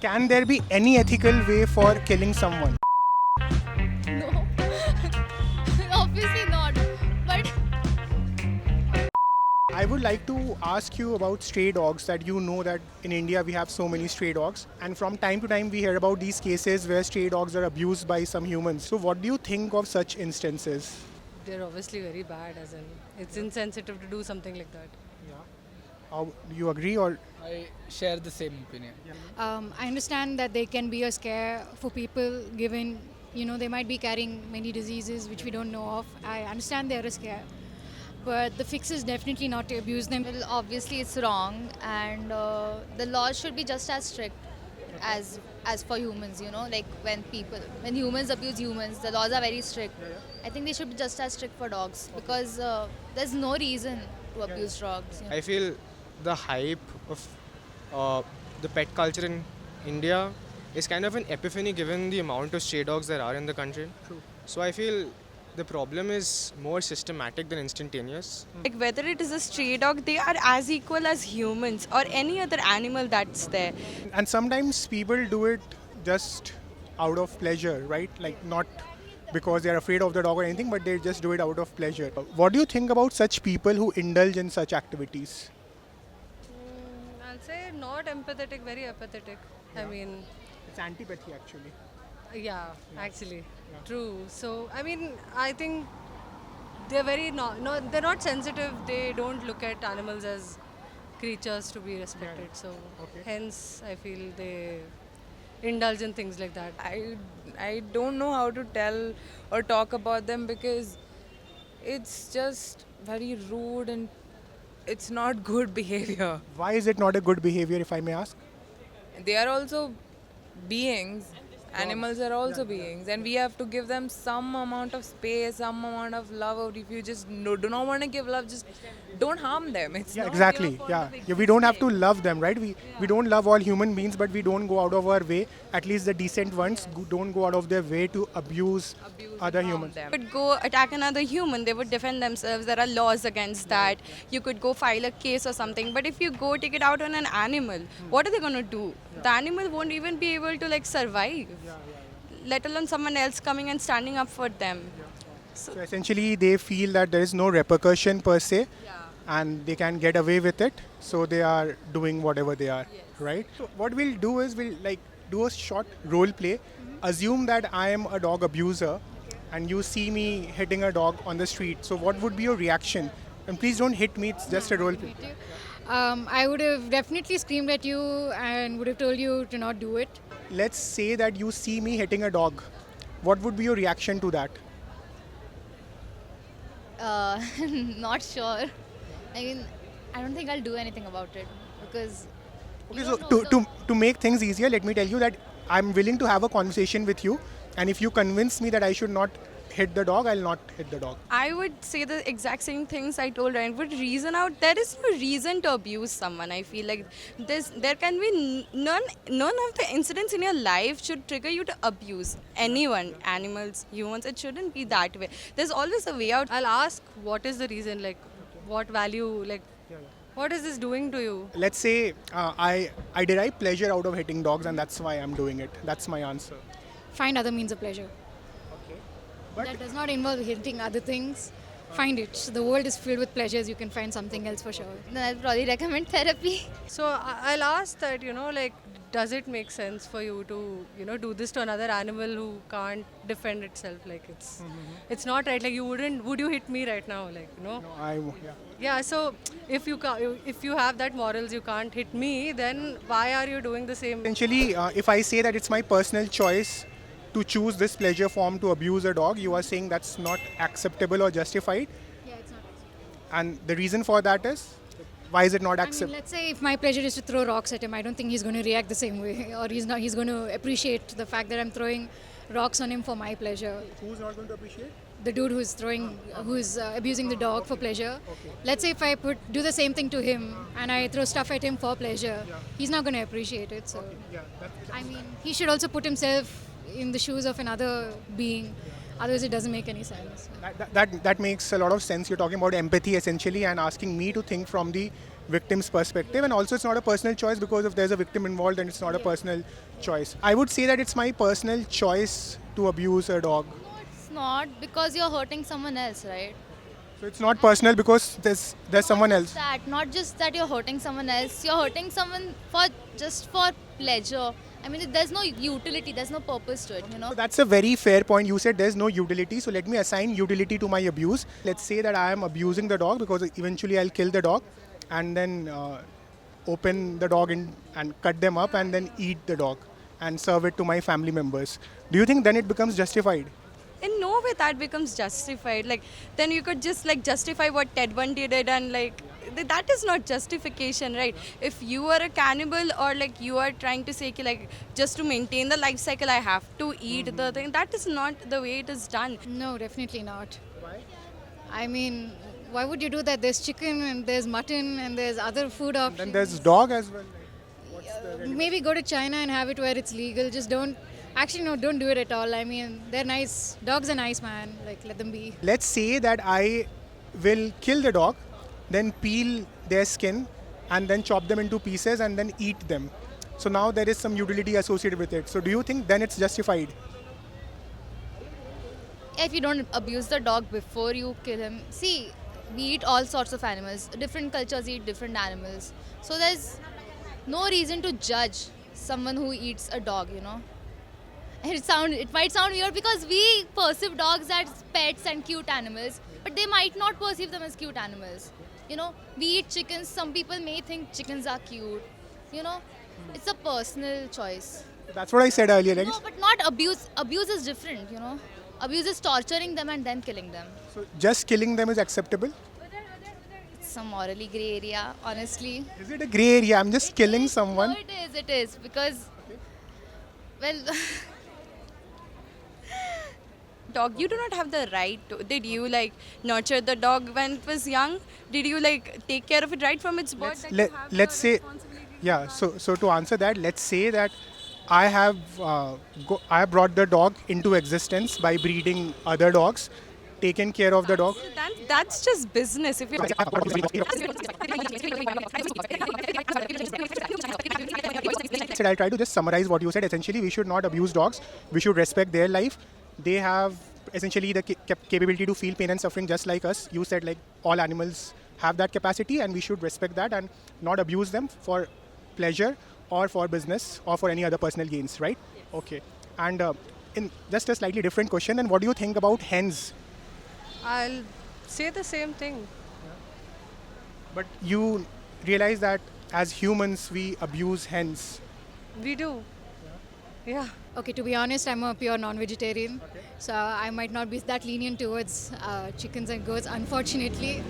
Can there be any ethical way for killing someone? No, obviously not. But I would like to ask you about stray dogs. That you know that in India we have so many stray dogs, and from time to time we hear about these cases where stray dogs are abused by some humans. So, what do you think of such instances? They're obviously very bad, as in it's insensitive to do something like that. How, do you agree or? I share the same opinion. I understand that they can be a scare for people given, they might be carrying many diseases which we don't know of. I understand they're a scare. But the fix is definitely not to abuse them. well, obviously it's wrong, and the laws should be just as strict as for humans. Like when humans abuse humans, the laws are very strict. I think they should be just as strict for dogs because there's no reason to abuse dogs. I feel the hype of the pet culture in India is kind of an epiphany given the amount of stray dogs there are in the country. True. So I feel the problem is more systematic than instantaneous. Like whether it is a stray dog, they are as equal as humans or any other animal that's there. And sometimes people do it just out of pleasure, right? Like not because they're afraid of the dog or anything, but they just do it out of pleasure. What do you think about such people who indulge in such activities? I'll say not empathetic, very apathetic. I mean, It's antipathy actually. yeah, actually, true. So I mean, I think they're very they're not sensitive. They don't look at animals as creatures to be respected. So hence, I feel they indulge in things like that. I don't know how to tell or talk about them because it's just very rude and it's not good behavior. Why is it not a good behavior, if I may ask? They are also beings. Animals are also beings, and we have to give them some amount of space, some amount of love. Or if you just do not want to give love, just don't harm them. It's Yeah, not exactly. your fault Yeah. to make Yeah, we don't have to mistake. love them, right? We don't love all human beings, but we don't go out of our way. At least the decent ones don't go out of their way to abuse other harm humans. them. Would go attack another human, they would defend themselves. There are laws against that. You could go file a case or something. But if you go take it out on an animal, what are they going to do? The animal won't even be able to survive. Let alone someone else coming and standing up for them. So essentially, they feel that there is no repercussion per se, and they can get away with it. So they are doing whatever they are, right? So what we'll do is we'll do a short role play. Assume that I am a dog abuser, and you see me hitting a dog on the street. So what would be your reaction? And please don't hit me. It's just a role play. I would have definitely screamed at you and would have told you to not do it. Let's say that you see me hitting a dog. What would be your reaction to that? Not sure. I mean, I don't think I'll do anything about it because. Okay, you so don't know to make things easier, let me tell you that I'm willing to have a conversation with you, and if you convince me that I should not hit the dog, I'll not hit the dog. I would say the exact same things I told her and would reason out. There is no reason to abuse someone. I feel like there can be none of the incidents in your life should trigger you to abuse anyone, animals, humans. It shouldn't be that way. There's always a way out. I'll ask what is the reason, what value, what is this doing to you? Let's say I derive pleasure out of hitting dogs, and that's why I'm doing it. That's my answer. Find other means of pleasure. But That does not involve hitting other things. Find it. The world is filled with pleasures. You can find something else for sure. Then I'll probably recommend therapy. So I'll ask that, does it make sense for you to, do this to another animal who can't defend itself? It's not right. Would you hit me right now? no, Yeah, so if you have that morals, you can't hit me, then why are you doing the same? Essentially, if I say that it's my personal choice to choose this pleasure form to abuse a dog, you are saying that's not acceptable or justified. Yeah, it's not. And the reason for that is, why is it not I mean, acceptable? let's say if my pleasure is to throw rocks at him, I don't think he's going to react the same way, or he's going to appreciate the fact that I'm throwing rocks on him for my pleasure. Who's not going to appreciate? The dude who's abusing the dog for pleasure. Let's say if I do the same thing to him and I throw stuff at him for pleasure, he's not going to appreciate it. So, I mean, he should also put himself in the shoes of another being. Otherwise, it doesn't make any sense. That makes a lot of sense. You're talking about empathy essentially and asking me to think from the victim's perspective, and also it's not a personal choice because if there's a victim involved, then it's not a personal choice. I would say that it's my personal choice to abuse a dog. No, it's not because you're hurting someone else, right? So it's not personal because there's someone else. Not just that you're hurting someone else, you're hurting someone for just for pleasure. I mean, there's no utility, there's no purpose to it, you know. So that's a very fair point. You said there's no utility, so let me assign utility to my abuse. Let's say that I am abusing the dog because eventually I'll kill the dog and then open the dog and cut them up and then eat the dog and serve it to my family members. Do you think then it becomes justified? In no way that becomes justified. Like, then you could just like justify what Ted Bundy did, and like that is not justification, right? If you are a cannibal, or like you are trying to say ki, like, just to maintain the life cycle I have to eat the thing, that is not the way it is done. No, definitely not. Why? I mean, why would you do that? There's chicken and there's mutton and there's other food options. Then there's dog as well. Maybe go to China and have it where it's legal. Just don't. Actually, no, don't do it at all. I mean, they're nice. Dogs are nice, man. Like, let them be. Let's say that I will kill the dog, then peel their skin and then chop them into pieces and then eat them. So now there is some utility associated with it. So do you think then it's justified? If you don't abuse the dog before you kill him, see, we eat all sorts of animals. Different cultures eat different animals. So there's no reason to judge someone who eats a dog, you know. It might sound weird because we perceive dogs as pets and cute animals, but they might not perceive them as cute animals. You know, we eat chickens. Some people may think chickens are cute. You know, it's a personal choice. That's what I said earlier. Like, No, but not abuse. Abuse is different, you know. Abuse is torturing them and then killing them. so just killing them is acceptable? It's a morally grey area, honestly. Is it a grey area? I'm just killing someone. No, it is. Because, well, Dog, you do not have the right to. Did you like nurture the dog when it was young? Did you like take care of it right from its birth? Let's say, yeah. So to answer that, let's say that I have brought the dog into existence by breeding other dogs, taken care of the dog. That's just business. If you Said I'll try to just summarize what you said. Essentially, we should not abuse dogs. We should respect their life. They have essentially the capability to feel pain and suffering just like us. You said like all animals have that capacity, and we should respect that and not abuse them for pleasure or for business or for any other personal gains, right? Yes. Okay. And in just a slightly different question, then what do you think about hens? I'll say the same thing. But you realize that as humans, we abuse hens. We do. Yeah. Okay, to be honest, I'm a pure non-vegetarian, so I might not be that lenient towards chickens and goats. Unfortunately,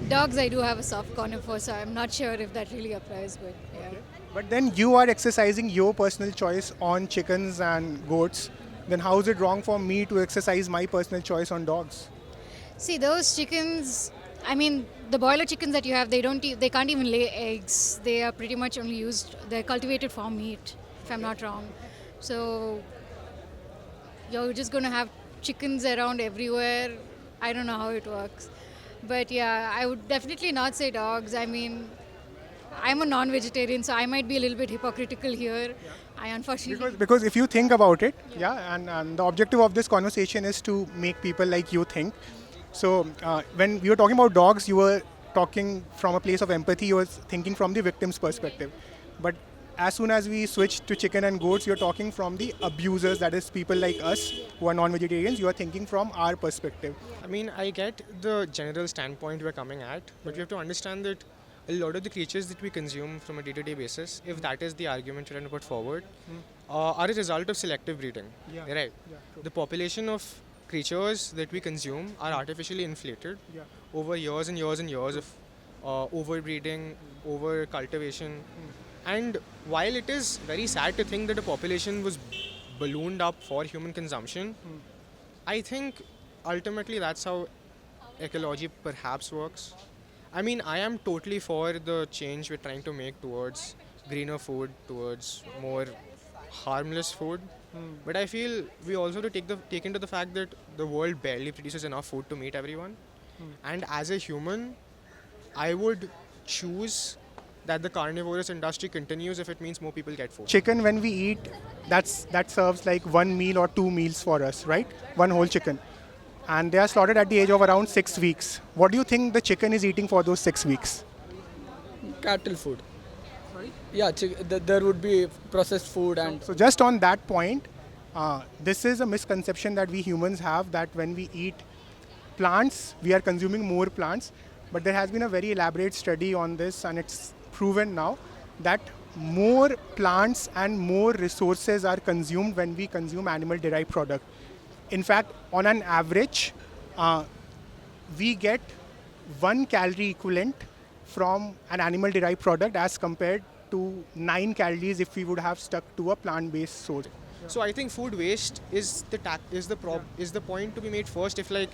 dogs I do have a soft corner for, so I'm not sure if that really applies. But yeah. Okay. But then you are exercising your personal choice on chickens and goats. Then how is it wrong for me to exercise my personal choice on dogs? See, those chickens, I mean, the broiler chickens that you have, they can't even lay eggs. They are pretty much only they're cultivated for meat, if I'm not wrong. So you're just going to have chickens around everywhere. I don't know how it works. But yeah, I would definitely not say dogs. I mean, I'm a non-vegetarian, so I might be a little bit hypocritical here. I unfortunately... Because if you think about it, and the objective of this conversation is to make people like you think. So when we were talking about dogs, you were talking from a place of empathy. You were thinking from the victim's perspective. But as soon as we switch to chicken and goats, you're talking from the abusers, that is people like us who are non-vegetarians. You are thinking from our perspective. I mean, I get the general standpoint we're coming at, but we have to understand that a lot of the creatures that we consume from a day-to-day basis, if that is the argument you're trying to put forward, are a result of selective breeding. Yeah. Right? Yeah, true. The population of creatures that we consume are artificially inflated over years and years and years of overbreeding, over-cultivation. And while it is very sad to think that a population was ballooned up for human consumption, I think ultimately that's how ecology perhaps works. I mean, I am totally for the change we're trying to make towards greener food, towards more harmless food. But I feel we also have to take into the fact that the world barely produces enough food to meet everyone. And as a human, I would choose that the carnivorous industry continues if it means more people get food. Chicken, when we eat, that serves like 1 meal or 2 meals for us, right? One whole chicken. And they are slaughtered at the age of around 6 weeks. What do you think the chicken is eating for those 6 weeks? Cattle food. Yeah, there would be processed food and So just on that point, this is a misconception that we humans have, that when we eat plants, we are consuming more plants. But there has been a very elaborate study on this, and it's proven now that more plants and more resources are consumed when we consume animal-derived product. In fact, on an average, we get 1 calorie equivalent from an animal-derived product as compared to 9 calories if we would have stuck to a plant-based source. So I think food waste is the point to be made first. If like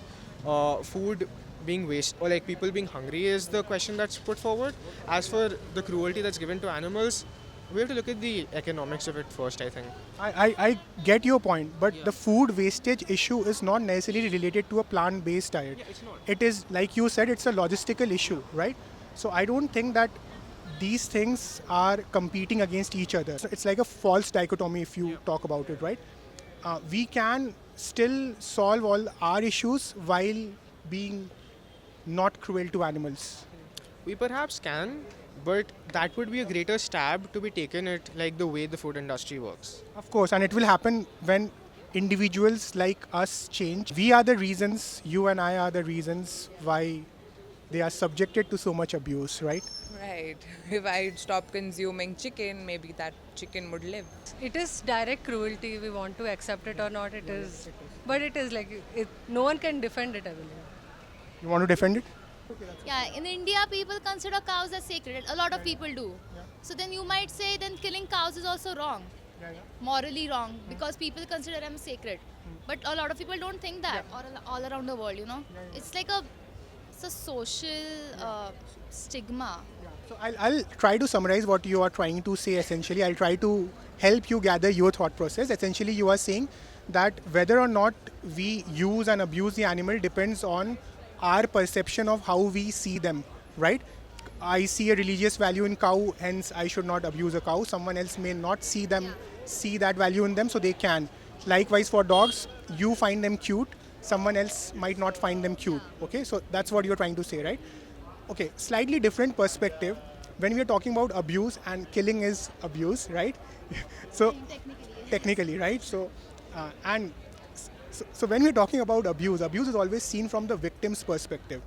food being waste or like people being hungry is the question that's put forward. As for the cruelty that's given to animals, we have to look at the economics of it first, I think. I get your point, but the food wastage issue is not necessarily related to a plant-based diet. Yeah, it's not. It is, like you said, it's a logistical issue, right? So I don't think that these things are competing against each other. So it's like a false dichotomy if you talk about it, right? We can still solve all our issues while being not cruel to animals. We perhaps can, but that would be a greater stab to be taken at like the way the food industry works. Of course, and it will happen when individuals like us change. We are the reasons, you and I are the reasons why they are subjected to so much abuse, right? Right. If I stop consuming chicken, maybe that chicken would live. It is direct cruelty. We want to accept it or not. It is, but it is like no one can defend it, I believe. You want to defend it? Yeah, in India, people consider cows as sacred. A lot of people do. So then you might say then killing cows is also wrong, morally wrong, because people consider them sacred. But a lot of people don't think that, or all around the world, you know. It's like it's a social stigma. So I'll try to summarize what you are trying to say essentially. I'll try to help you gather your thought process. Essentially, you are saying that whether or not we use and abuse the animal depends on our perception of how we see them, right? I see a religious value in cow, hence I should not abuse a cow. Someone else may not see that value in them, so they can. Likewise for dogs, you find them cute, someone else might not find them cute. Okay, so that's what you're trying to say, right? Okay, slightly different perspective. When we are talking about abuse, and killing is abuse, right? So technically, right? So So when we're talking about abuse is always seen from the victim's perspective.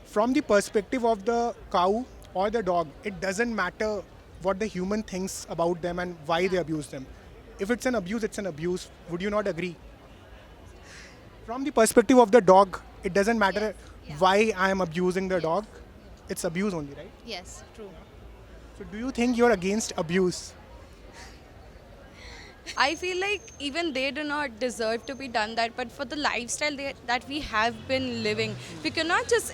From the perspective of the cow or the dog, it doesn't matter what the human thinks about them and why they abuse them. If it's an abuse, it's an abuse. Would you not agree? From the perspective of the dog, it doesn't matter why I am abusing the dog. It's abuse only, right? Yes, true. So do you think you're against abuse? I feel like even they do not deserve to be done that, but for the lifestyle that we have been living, we cannot just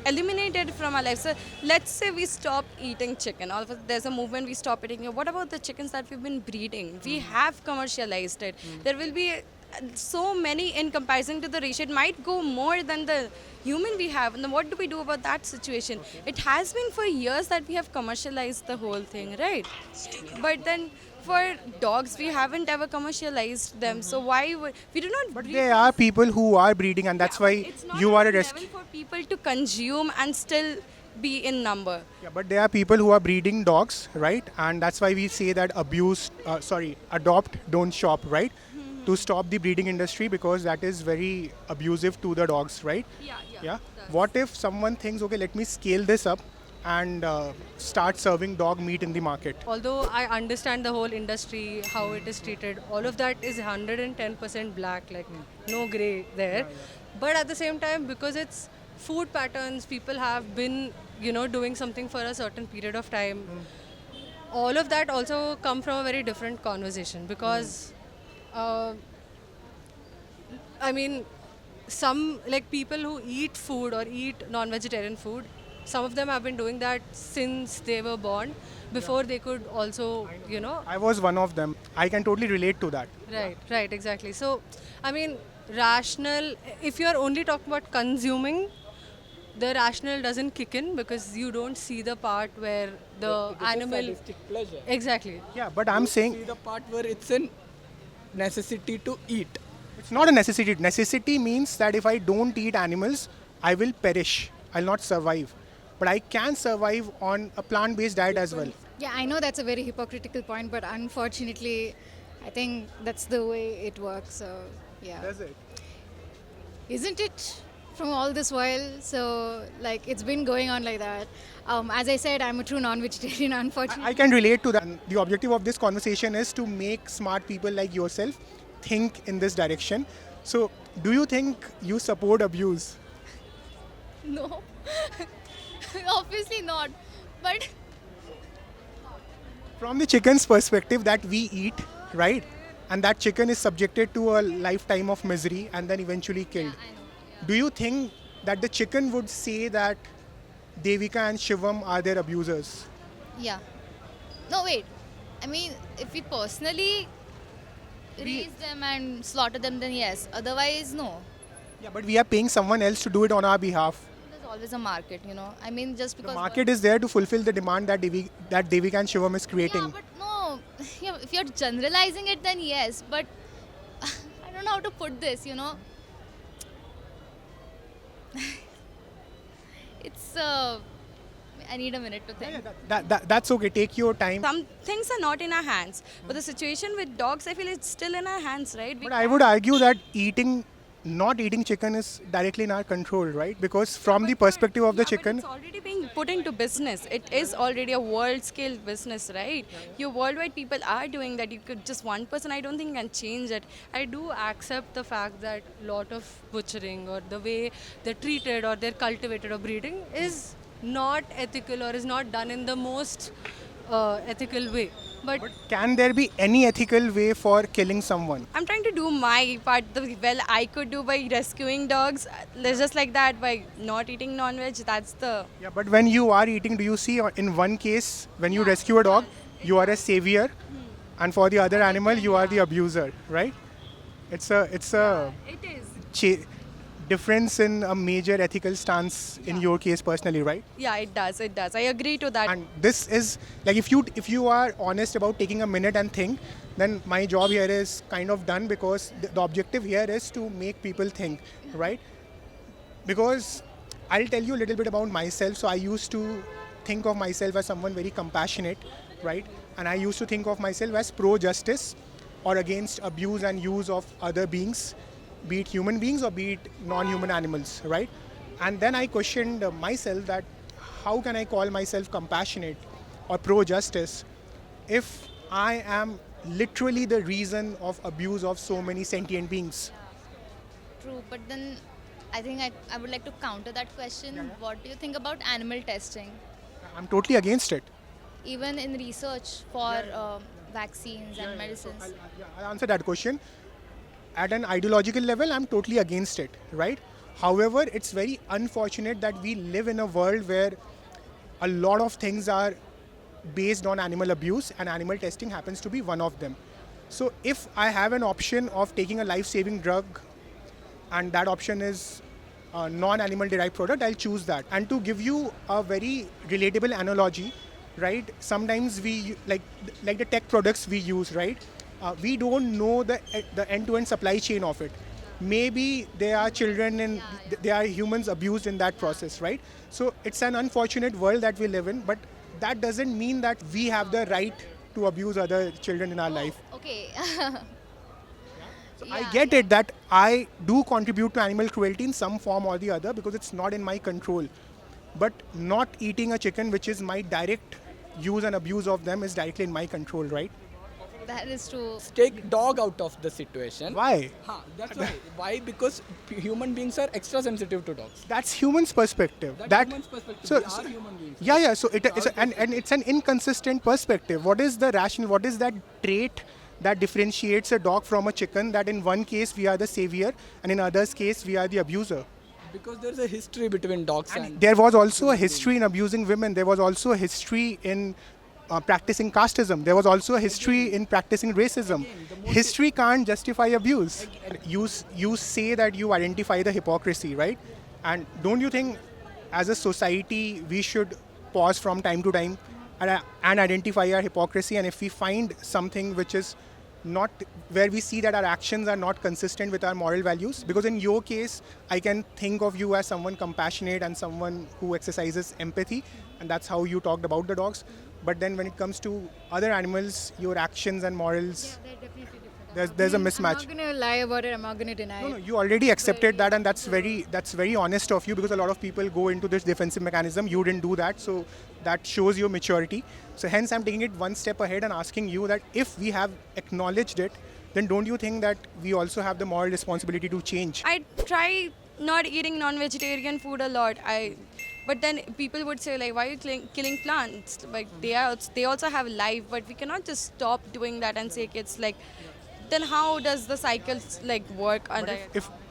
eliminate it from our lives. So let's say we stop eating chicken. All of us, there's a movement, we stop eating it. What about the chickens that we've been breeding? We have commercialized it. There will be so many in comparison to the ratio. It might go more than the human we have. And then what do we do about that situation? It has been for years that we have commercialized the whole thing, right? But then for dogs, we haven't ever commercialized them. So why would we do not? But breed there are people who are breeding, and that's why it's not you are a at a rescue. level for people to consume and still be in number. Yeah, but there are people who are breeding dogs, right? And that's why we say that adopt, don't shop, right? To stop the breeding industry, because that is very abusive to the dogs, right? Yeah. What if someone thinks, okay, let me scale this up and start serving dog meat in the market? Although I understand the whole industry, how it is treated, all of that is 110% black, like no gray there. But at the same time, because it's food patterns, people have been, doing something for a certain period of time. All of that also come from a very different conversation, because some like people who eat food or eat non-vegetarian food, some of them have been doing that since they were born, before they could also, I was one of them. I can totally relate to that. Right, exactly. So, rational, if you're only talking about consuming, the rational doesn't kick in because you don't see the part where the animal. Sadistic pleasure. Exactly. Yeah, but I'm saying See the part where it's a necessity to eat. it's not a necessity. Necessity means that if I don't eat animals, I will perish. I'll not survive. But I can survive on a plant-based diet as well. Yeah, I know that's a very hypocritical point, but unfortunately, I think that's the way it works. So, yeah. Does it? Isn't it from all this while? So, like, it's been going on like that. As I said, I'm a true non-vegetarian, unfortunately. I can relate to that. And the objective of this conversation is to make smart people like yourself think in this direction. So, do you think you support abuse? No, obviously not. But From the chicken's perspective that we eat, right? And that chicken is subjected to a lifetime of misery and then eventually killed. I know. Do you think that the chicken would say that Devika and Shivam are their abusers? Yeah. No, wait. I mean, if we personally raise them and slaughter them, then yes. Otherwise, no. Yeah, but we are paying someone else to do it on our behalf. There's always a market, you know. I mean, just The because. market is there to fulfill the demand that Devika and Shivam is creating. Yeah, but no. Yeah, if you're generalizing it, then yes. But I don't know how to put this, you know. It's. I need a minute to think. That's okay. Take your time. Some things are not in our hands, but the situation with dogs, I feel it's still in our hands, right? But I would argue that not eating chicken is directly in our control, right? Because from the perspective of the But chicken, it's already being put into business. It is already a world scale business, right? Your worldwide people are doing that. You could just one person, I don't think can change it. I do accept the fact that lot of butchering or the way they're treated or they're cultivated or breeding is not ethical or is not done in the most ethical way. But can there be any ethical way for killing someone? I'm trying to do my part the well I could do by rescuing dogs. Just like that, by not eating non-veg. That's the Yeah, but when you are eating, do you see in one case when you rescue a dog, you are a savior, and for the other animal, you are the abuser, right? It's a it is. difference in a major ethical stance in your case personally, right? Yeah, it does. It does. I agree to that. And this is like if you are honest about taking a minute and think, then my job here is kind of done because the objective here is to make people think, right? Because I'll tell you a little bit about myself. So I used to think of myself as someone very compassionate, right? And I used to think of myself as pro-justice or against abuse and use of other beings, be it human beings or be it non-human animals, right? And then I questioned myself that how can I call myself compassionate or pro-justice if I am literally the reason of abuse of so many sentient beings? True, but then I think I would like to counter that question. What do you think about animal testing? I'm totally against it. Even in research for vaccines and medicines. I'll answer that question. At an ideological level, I'm totally against it, right? However, it's very unfortunate that we live in a world where a lot of things are based on animal abuse and animal testing happens to be one of them. So if I have an option of taking a life-saving drug and that option is a non-animal derived product, I'll choose that. And to give you a very relatable analogy, right? Sometimes we, like the tech products we use, right? We don't know the end-to-end supply chain of it. Maybe there are children and there are humans abused in that process, right? So it's an unfortunate world that we live in, but that doesn't mean that we have the right to abuse other children in our life. Okay. So I get it that I do contribute to animal cruelty in some form or the other because it's not in my control. But not eating a chicken, which is my direct use and abuse of them, is directly in my control, right? That is true. Take dog out of the situation. Why? That's why. Why? Because human beings are extra sensitive to dogs. That's humans' perspective. Human's perspective. So, We are human beings. yeah. So and it's an inconsistent perspective. What is the rational? What is that trait that differentiates a dog from a chicken? That in one case we are the savior, and in others case we are the abuser. Because there's a history between dogs and There was also a history in abusing women. There was also a history in practicing casteism. There was also a history in practicing racism. History can't justify abuse. You say that you identify the hypocrisy, right? And don't you think as a society, we should pause from time to time and identify our hypocrisy. And if we find something which is not, where we see that our actions are not consistent with our moral values, because in your case, I can think of you as someone compassionate and someone who exercises empathy, and that's how you talked about the dogs. But then when it comes to other animals, your actions and morals, They're definitely different. there's a I'm mismatch. not going to lie about it. I'm not going to deny No, it. you already accepted that, and that's very honest of you, because a lot of people go into this defensive mechanism. You didn't do that, so that shows your maturity. So hence, I'm taking it one step ahead and asking you that if we have acknowledged it, then don't you think that we also have the moral responsibility to change? I try not eating non-vegetarian food a lot. But then people would say like, why are you killing plants? Like they also have life, but we cannot just stop doing that and say it's like. Then how does the cycle like work? But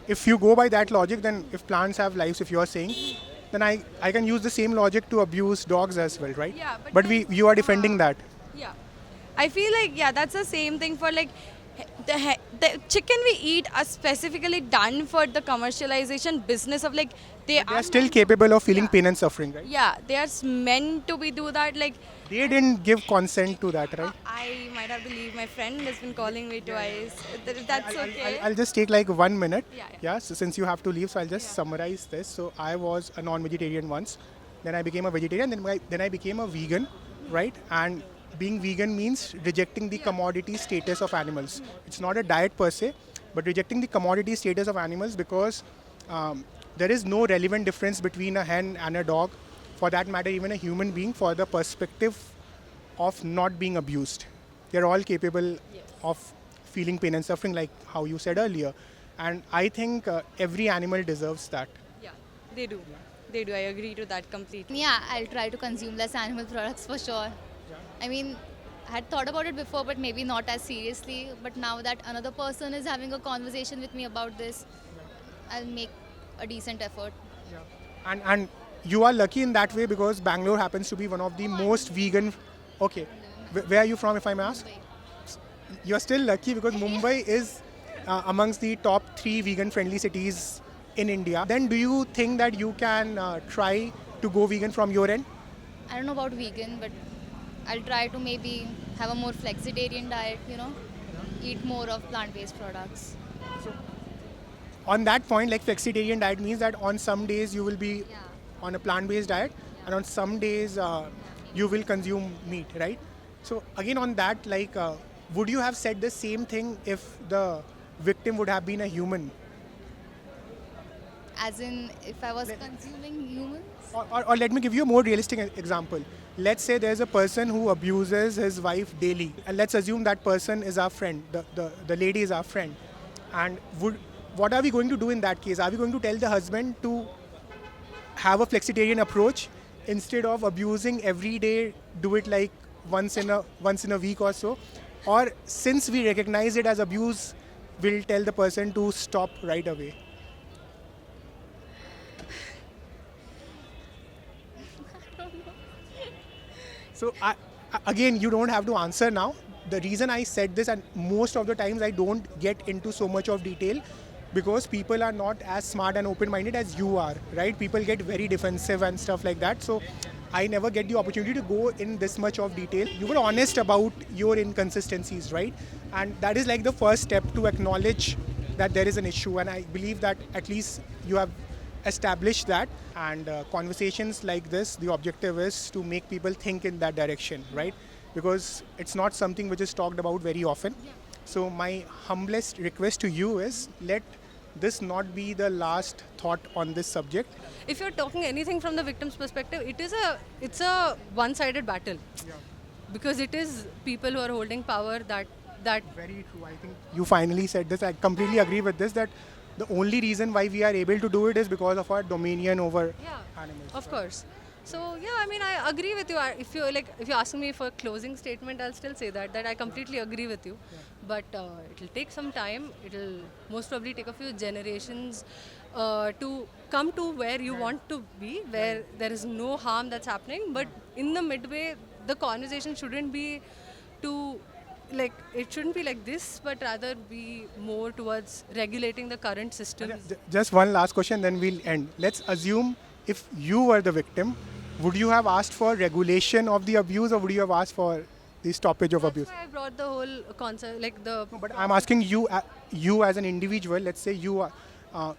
if you go by that logic, then if plants have lives, if you are saying, then I can use the same logic to abuse dogs as well, right? Yeah, but then, you are defending that. yeah, I feel like that's the same thing for like the chicken we eat are specifically done for the commercialization business of like They are still capable of feeling pain and suffering, right? Yeah, they are meant to be do that. Like They didn't give consent to that, right? I might have to leave. My friend has been calling me twice. That's okay. I'll just take like 1 minute. Yeah. So since you have to leave, so I'll just summarize this. So I was a non-vegetarian once, then I became a vegetarian, then I became a vegan, right? And being vegan means rejecting the commodity status of animals. It's not a diet per se, but rejecting the commodity status of animals, because there is no relevant difference between a hen and a dog, for that matter even a human being, for the perspective of not being abused. They're all capable of feeling pain and suffering, like how you said earlier. And I think every animal deserves that. Yeah, they do. They do. I agree to that completely. Yeah, I'll try to consume less animal products for sure. I mean, I had thought about it before, but maybe not as seriously. But now that another person is having a conversation with me about this, I'll make a decent effort. And you are lucky in that way, because Bangalore happens to be one of the most vegan. Okay, where are you from, if I may ask? You're still lucky, because Mumbai is amongst the top 3 vegan-friendly cities in India. Then do you think that you can try to go vegan from your end? I don't know about vegan, but I'll try to maybe have a more flexitarian diet, eat more of plant-based products. On that point, like flexitarian diet means that on some days you will be on a plant-based diet, and on some days you will consume meat, right? So again on that, like would you have said the same thing if the victim would have been a human? As in, if I was consuming humans? Or let me give you a more realistic example. Let's say there's a person who abuses his wife daily, and let's assume that person is our friend, the lady is our friend. And what are we going to do in that case? Are we going to tell the husband to have a flexitarian approach instead of abusing every day, do it like once in a week or so? Or since we recognize it as abuse, we'll tell the person to stop right away? So again, you don't have to answer now. The reason I said this, and most of the times I don't get into so much of detail, because people are not as smart and open-minded as you are, right? People get very defensive and stuff like that. So I never get the opportunity to go in this much of detail. You were honest about your inconsistencies, right? And that is like the first step to acknowledge that there is an issue. And I believe that at least you have established that. And conversations like this, the objective is to make people think in that direction, right? Because it's not something which is talked about very often. So my humblest request to you is, let this not be the last thought on this subject. If you're talking anything from the victim's perspective, it's a one-sided battle. Because it is people who are holding power that Very true. I think you finally said this. I completely agree with this, that the only reason why we are able to do it is because of our dominion over animals. Of course. So yeah, I mean, I agree with you. If you ask me for a closing statement, I'll still say that I completely agree with you. But it'll take some time. It'll most probably take a few generations to come to where you want to be, where there is no harm that's happening. But in the midway, the conversation shouldn't be it shouldn't be like this, but rather be more towards regulating the current systems. Just one last question, then we'll end. Let's assume if you were the victim, would you have asked for regulation of the abuse, or would you have asked for the stoppage of abuse? That's why I brought the whole concept, like the. No, but I'm asking you, you as an individual. Let's say you are,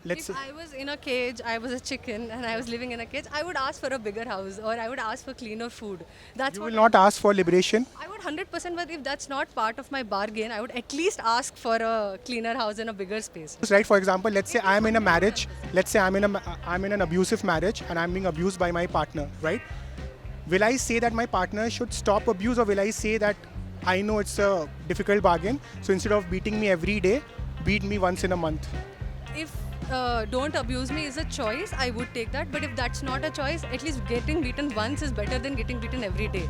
let's If say. I was in a cage, I was a chicken, and I was living in a cage, I would ask for a bigger house, or I would ask for cleaner food. That's You what will not ask for liberation. I would 100%, but if that's not part of my bargain, I would at least ask for a cleaner house and a bigger space. Right? For example, let's say I'm in a marriage. Let's say I'm in an abusive marriage and I'm being abused by my partner. Right? Will I say that my partner should stop abuse, or will I say that I know it's a difficult bargain, so instead of beating me every day, beat me once in a month? If don't abuse me is a choice, I would take that. But if that's not a choice, at least getting beaten once is better than getting beaten every day.